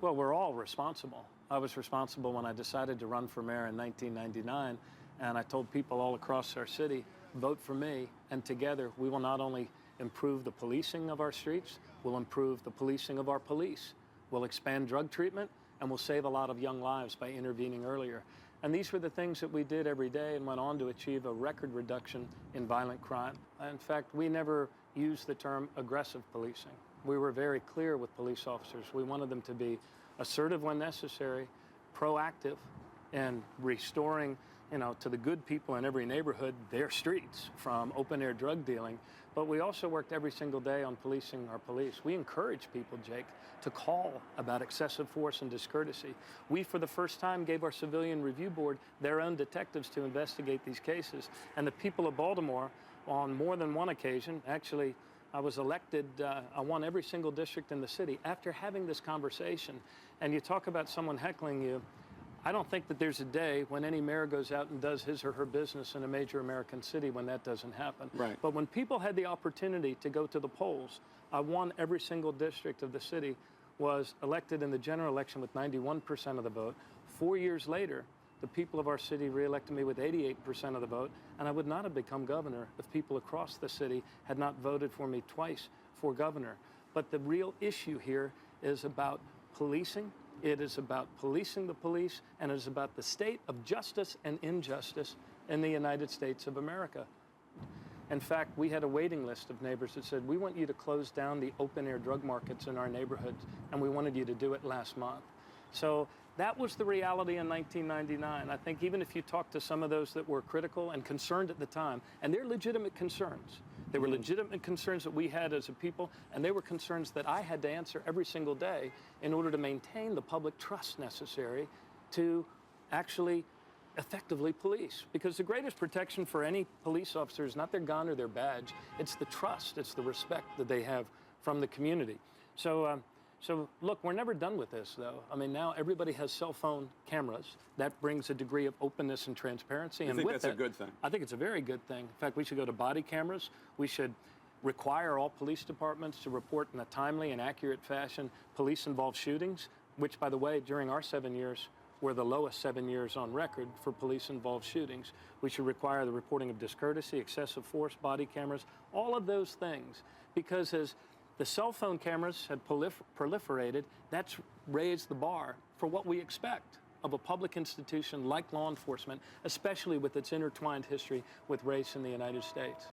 Well, we're all responsible. I was responsible when I decided to run for mayor in 1999, and I told people all across our city, vote for me, and together we will not only improve the policing of our streets, we'll improve the policing of our police. We'll expand drug treatment, and we'll save a lot of young lives by intervening earlier. And these were the things that we did every day and went on to achieve a record reduction in violent crime. In fact, we never used the term aggressive policing. We were very clear with police officers. We wanted them to be assertive when necessary, proactive, and restoring, to the good people in every neighborhood, their streets from open-air drug dealing. But we also worked every single day on policing our police. We encourage people, Jake, to call about excessive force and discourtesy. We, for the first time, gave our Civilian Review Board their own detectives to investigate these cases. And the people of Baltimore, on more than one occasion, actually, I was elected, I won every single district in the city after having this conversation. And you talk about someone heckling you. I don't think that there's a day when any mayor goes out and does his or her business in a major American city when that doesn't happen. Right. But when people had the opportunity to go to the polls, I won every single district of the city, was elected in the general election with 91% of the vote. 4 years later, the people of our city reelected me with 88% of the vote, and I would not have become governor if people across the city had not voted for me twice for governor. But the real issue here is about policing. It is about policing the police, and it is about the state of justice and injustice in the United States of America. In fact, we had a waiting list of neighbors that said, we want you to close down the open-air drug markets in our neighborhoods, and we wanted you to do it last month. So that was the reality in 1999. I think even if you talk to some of those that were critical and concerned at the time, and they're legitimate concerns. They were legitimate concerns that we had as a people, and they were concerns that I had to answer every single day in order to maintain the public trust necessary to actually effectively police. Because the greatest protection for any police officer is not their gun or their badge, it's the trust, it's the respect that they have from the community. So look, we're never done with this, though. I mean, now everybody has cell phone cameras. That brings a degree of openness and transparency. I think that's a good thing. I think it's a very good thing. In fact, we should go to body cameras. We should require all police departments to report in a timely and accurate fashion police-involved shootings, which, by the way, during our 7 years, were the lowest 7 years on record for police-involved shootings. We should require the reporting of discourtesy, excessive force, body cameras, all of those things, because as the cell phone cameras had proliferated, that's raised the bar for what we expect of a public institution like law enforcement, especially with its intertwined history with race in the United States.